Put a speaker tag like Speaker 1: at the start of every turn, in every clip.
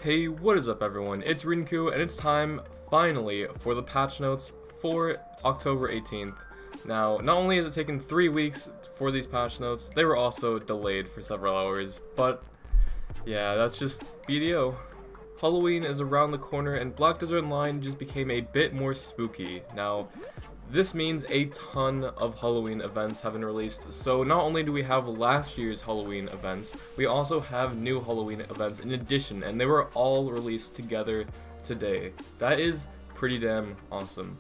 Speaker 1: Hey, what is up everyone? It's Rinku and it's time, finally, for the patch notes for October 18th. Now, not only has it taken 3 weeks for these patch notes, they were also delayed for several hours, but yeah, that's just BDO. Halloween is around the corner and Black Desert Online just became a bit more spooky. Now, this means a ton of Halloween events have been released, so not only do we have last year's Halloween events, we also have new Halloween events in addition, and they were all released together today. That is pretty damn awesome.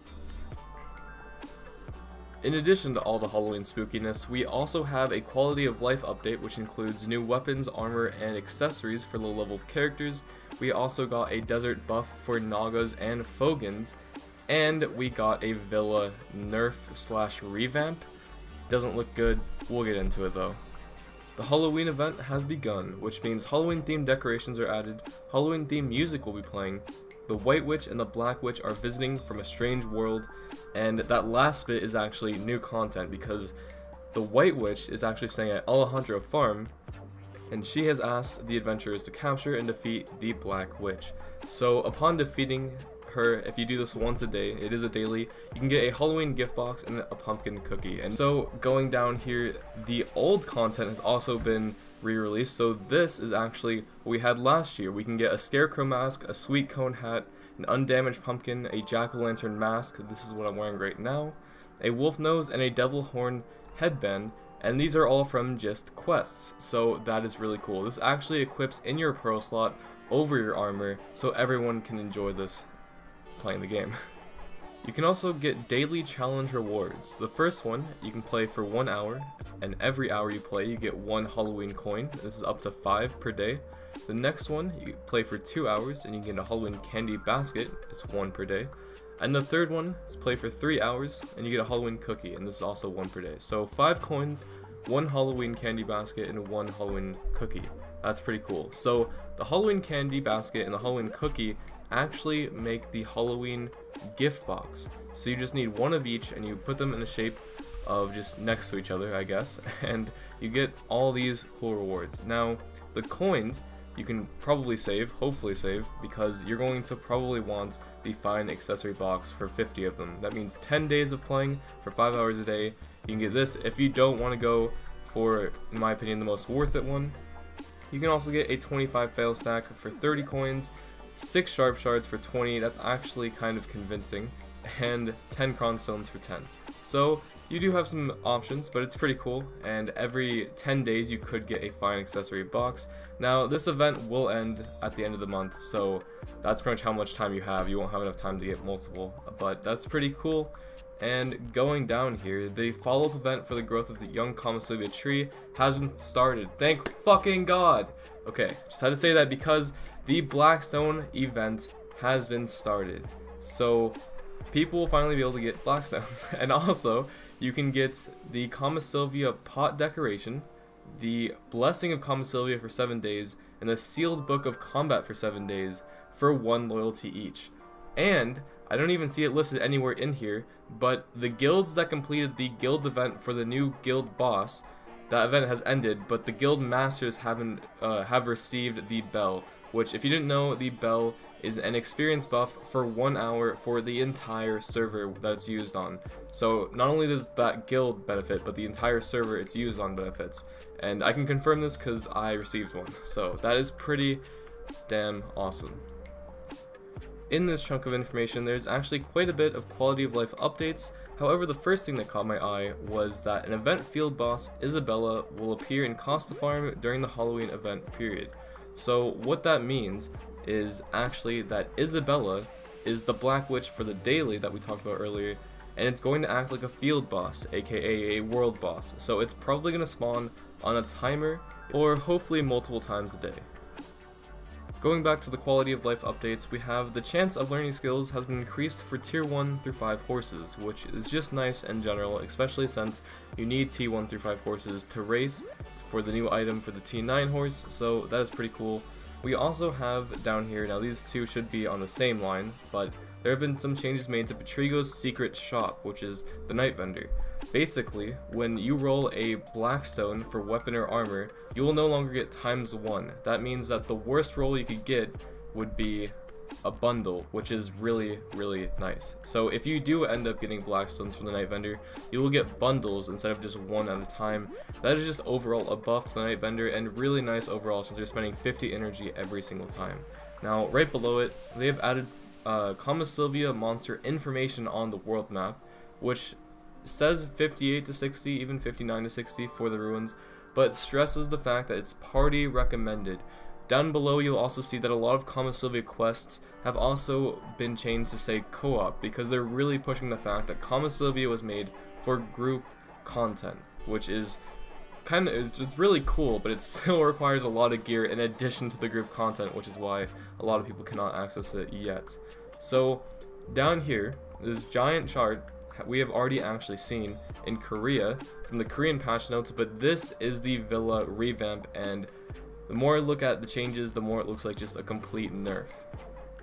Speaker 1: In addition to all the Halloween spookiness, we also have a quality of life update which includes new weapons, armor, and accessories for low-level characters. We also got a desert buff for Nagas and Fogans, and we got a villa nerf / revamp. Doesn't look good, we'll get into it though. The Halloween event has begun, which means Halloween themed decorations are added, Halloween themed music will be playing, the White Witch and the Black Witch are visiting from a strange world, and that last bit is actually new content because the White Witch is actually staying at Alejandro Farm, and she has asked the adventurers to capture and defeat the Black Witch. So upon defeating her, if you do this once a day, it is a daily, you can get a Halloween gift box and a pumpkin cookie. And so going down here, the old content has also been re-released, so this is actually what we had last year. We can get a scarecrow mask, a sweet cone hat, an undamaged pumpkin, a jack-o'-lantern mask, this is what I'm wearing right now, a wolf nose, and a devil horn headband, and these are all from just quests, so that is really cool. This actually equips in your pearl slot over your armor, so everyone can enjoy this playing the game. You can also get daily challenge rewards. The first one, you can play for 1 hour, and every hour you play you get 1 Halloween coin. This is up to 5 per day. The next one, you play for 2 hours and you get a Halloween candy basket. It's 1 per day. And the third one is play for 3 hours and you get a Halloween cookie, and this is also 1 per day. So 5 coins, 1 Halloween candy basket, and 1 Halloween cookie. That's pretty cool. So the Halloween candy basket and the Halloween cookie actually make the Halloween gift box. So you just need one of each and you put them in the shape of just next to each other, I guess, and you get all these cool rewards. Now, the coins you can probably save, hopefully save, because you're going to probably want the fine accessory box for 50 of them. That means 10 days of playing for 5 hours a day. You can get this if you don't want to go for, in my opinion, the most worth it one. You can also get a 25 fail stack for 30 coins, 6 sharp shards for 20, that's actually kind of convincing, and 10 cronstones for 10. So you do have some options, but it's pretty cool, and every 10 days you could get a fine accessory box. Now this event will end at the end of the month, so that's pretty much how much time you have. You won't have enough time to get multiple, but that's pretty cool. And going down here, the follow-up event for the growth of the young Commissivia tree has been started. Thank fucking God! Okay, just had to say that because the Blackstone event has been started. So people will finally be able to get Blackstones. And also, you can get the Commissivia pot decoration, the Blessing of Commissivia for 7 days, and the Sealed Book of Combat for 7 days for 1 loyalty each. And I don't even see it listed anywhere in here, but the guilds that completed the guild event for the new guild boss, that event has ended, but the guild masters have received the bell, which, if you didn't know, the bell is an experience buff for 1 hour for the entire server that it's used on. So not only does that guild benefit, but the entire server it's used on benefits. And I can confirm this because I received one, so that is pretty damn awesome. In this chunk of information, there's actually quite a bit of quality of life updates. However, the first thing that caught my eye was that an event field boss, Isabella, will appear in Costa Farm during the Halloween event period. So what that means is actually that Isabella is the Black Witch for the daily that we talked about earlier, and it's going to act like a field boss, aka a world boss. So it's probably going to spawn on a timer, or hopefully multiple times a day. Going back to the quality of life updates, we have the chance of learning skills has been increased for tier 1 through 5 horses, which is just nice in general, especially since you need T1 through 5 horses to race for the new item for the T9 horse, so that is pretty cool. We also have down here, now these two should be on the same line, but there have been some changes made to Patrigo's secret shop, which is the night vendor. Basically, when you roll a Blackstone for weapon or armor, you will no longer get ×1. That means that the worst roll you could get would be a bundle, which is really nice. So if you do end up getting Blackstones from the Night Vendor, you will get bundles instead of just one at a time. That is just overall a buff to the Night Vendor, and really nice overall since you're spending 50 energy every single time. Now right below it, they have added Kama Sylvia monster information on the world map, which says 58 to 60, even 59 to 60 for the ruins, but stresses the fact that it's party recommended. Down below, you'll also see that a lot of Kama Sylvia quests have also been changed to say co-op, because they're really pushing the fact that Kama Sylvia was made for group content, which is it's really cool, but it still requires a lot of gear in addition to the group content, which is why a lot of people cannot access it yet. So down here, this giant chart we have already actually seen in Korea from the Korean patch notes, but this is the Villa revamp, and the more I look at the changes, the more it looks like just a complete nerf.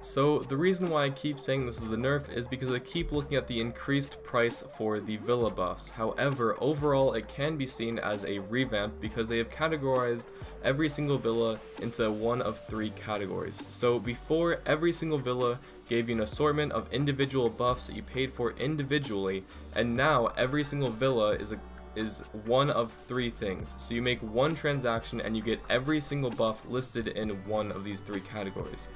Speaker 1: So the reason why I keep saying this is a nerf is because I keep looking at the increased price for the villa buffs. However, overall it can be seen as a revamp because they have categorized every single villa into one of 3 categories. So before, every single villa gave you an assortment of individual buffs that you paid for individually, and now every single villa is one of 3 things. So you make one transaction and you get every single buff listed in one of these 3 categories.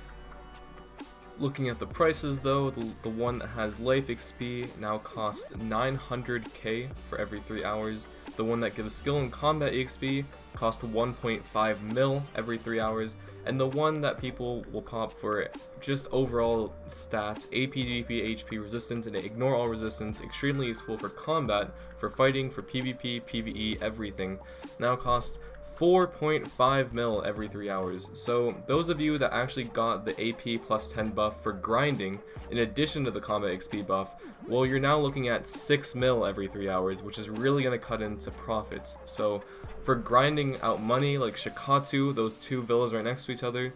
Speaker 1: Looking at the prices though, the one that has life XP now costs 900k for every 3 hours. The one that gives skill and combat XP costs 1.5 mil every 3 hours. And the one that people will pop for just overall stats, AP, GP, HP, resistance, and ignore all resistance, extremely useful for combat, for fighting, for PvP, PvE, everything, now costs 4.5 mil every 3 hours. So those of you that actually got the AP plus 10 buff for grinding, in addition to the combat XP buff, well, you're now looking at 6 mil every 3 hours, which is really going to cut into profits. So for grinding out money like Shikatu, those 2 villas right next to each other,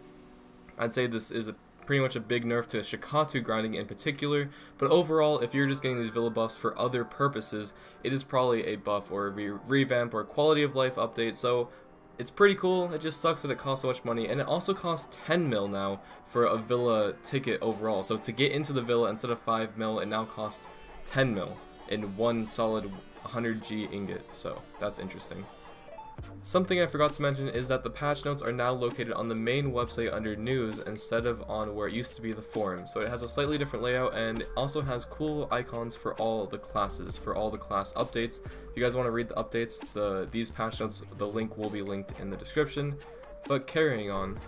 Speaker 1: I'd say this is pretty much a big nerf to Shikatu grinding in particular, but overall, if you're just getting these villa buffs for other purposes, it is probably a buff or a revamp or quality of life update. So it's pretty cool. It just sucks that it costs so much money, and it also costs 10 mil now for a villa ticket overall. So to get into the villa, instead of 5 mil, it now costs 10 mil in one solid 100G ingot. So that's interesting. Something I forgot to mention is that the patch notes are now located on the main website under news instead of on where it used to be the forum. So it has a slightly different layout, and it also has cool icons for all the classes, for all the class updates. If you guys want to read the updates, these patch notes, the link will be linked in the description. But carrying on,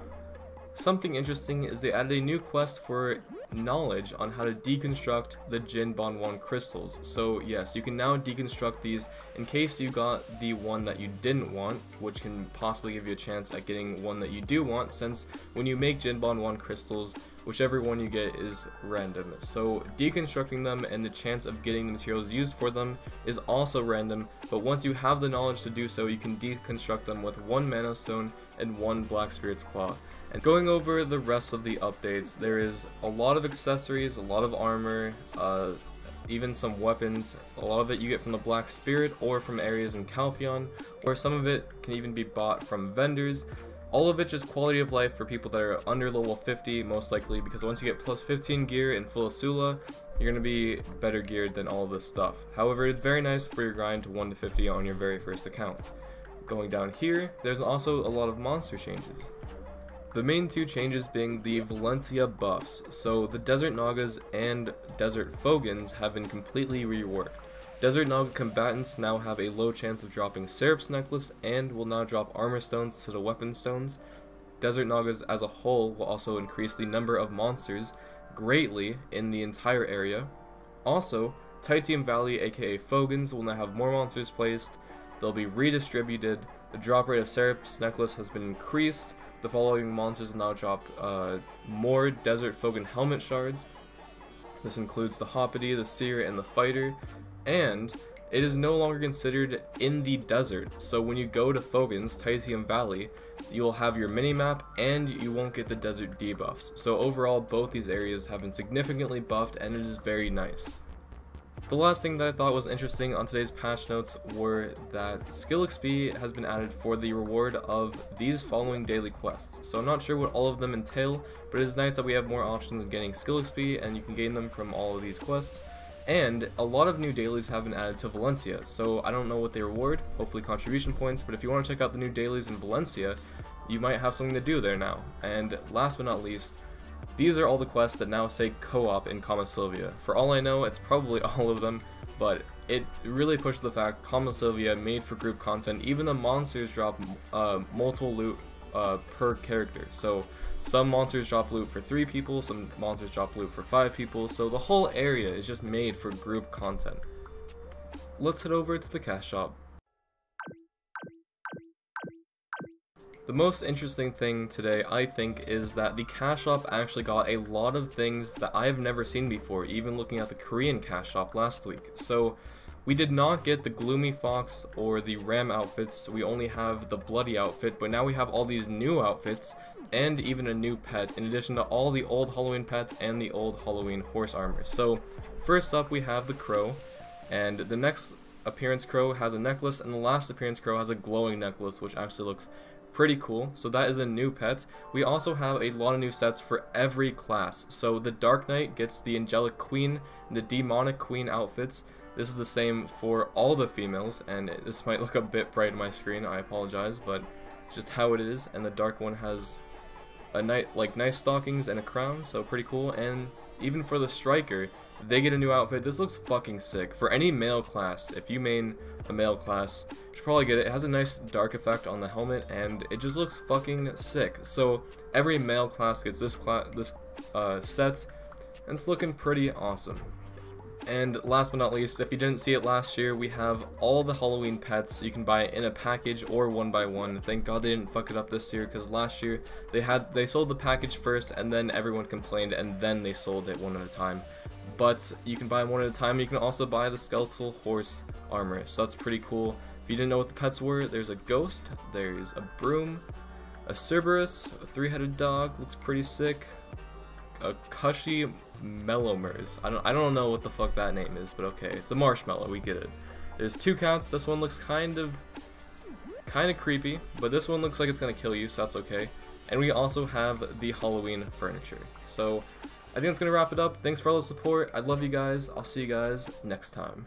Speaker 1: something interesting is they added a new quest for knowledge on how to deconstruct the Jinbon 1 crystals. So yes, you can now deconstruct these in case you got the one that you didn't want, which can possibly give you a chance at getting one that you do want, since when you make Jinbon 1 crystals, whichever one you get is random. So deconstructing them and the chance of getting the materials used for them is also random, but once you have the knowledge to do so, you can deconstruct them with 1 mana stone and 1 black spirit's claw. And going over the rest of the updates, there is a lot of accessories, a lot of armor, even some weapons. A lot of it you get from the Black Spirit or from areas in Calpheon, or some of it can even be bought from vendors. All of it just quality of life for people that are under level 50, most likely, because once you get plus 15 gear in full Asula, you're going to be better geared than all of this stuff. However, it's very nice for your grind to 1 to 50 on your very first account. Going down here, there's also a lot of monster changes. The main 2 changes being the Valencia buffs. So the Desert Nagas and Desert Fogans have been completely reworked. Desert Naga combatants now have a low chance of dropping Serap's Necklace and will now drop armor stones to the weapon stones. Desert Nagas as a whole will also increase the number of monsters greatly in the entire area. Also, Titium Valley aka Fogans will now have more monsters placed. They'll be redistributed. The drop rate of Serap's Necklace has been increased. The following monsters now drop more Desert Fogan helmet shards. This includes the Hoppity, the Seer, and the Fighter, and it is no longer considered in the desert. So when you go to Fogan's Titium Valley, you will have your minimap and you won't get the desert debuffs. So overall, both these areas have been significantly buffed, and it is very nice. The last thing that I thought was interesting on today's patch notes were that skill XP has been added for the reward of these following daily quests. So I'm not sure what all of them entail, but it is nice that we have more options in getting skill XP and you can gain them from all of these quests. And a lot of new dailies have been added to Valencia, so I don't know what they reward, hopefully contribution points, but if you want to check out the new dailies in Valencia, you might have something to do there now. And last but not least, these are all the quests that now say co-op in Kama Sylvia. For all I know, it's probably all of them, but it really pushes the fact Kama Sylvia made for group content. Even the monsters drop multiple loot per character. So some monsters drop loot for 3 people, some monsters drop loot for 5 people, so the whole area is just made for group content. Let's head over to the cash shop. The most interesting thing today, I think, is that the cash shop actually got a lot of things that I've never seen before, even looking at the Korean cash shop last week. So we did not get the Gloomy Fox or the Ram outfits, we only have the Bloody outfit, but now we have all these new outfits and even a new pet, in addition to all the old Halloween pets and the old Halloween horse armor. So first up we have the Crow, and the next appearance Crow has a necklace, and the last appearance Crow has a glowing necklace, which actually looks pretty cool. So that is a new pet. We also have a lot of new sets for every class. So the Dark Knight gets the Angelic Queen and the Demonic Queen outfits. This is the same for all the females, and this might look a bit bright on my screen, I apologize, but it's just how it is. And the dark one has a nice stockings and a crown, so pretty cool. And even for the Striker, they get a new outfit. This looks fucking sick. For any male class, if you main a male class, you should probably get it. It has a nice dark effect on the helmet, and it just looks fucking sick. So every male class gets this set, and it's looking pretty awesome. And last but not least, if you didn't see it last year, we have all the Halloween pets you can buy in a package or one by one. Thank God they didn't fuck it up this year, because last year they sold the package first and then everyone complained and then they sold it one at a time. But you can buy one at a time. You can also buy the skeletal horse armor, so that's pretty cool. If you didn't know what the pets were, there's a ghost, there's a broom, a Cerberus, a 3-headed dog, looks pretty sick, a Cushy Mellowmers. I don't know what the fuck that name is, but okay, it's a marshmallow, we get it. There's 2 counts. This one looks kind of creepy, but this one looks like it's gonna kill you, so that's okay. And we also have the Halloween furniture. So I think that's gonna wrap it up. Thanks for all the support. I love you guys. I'll see you guys next time.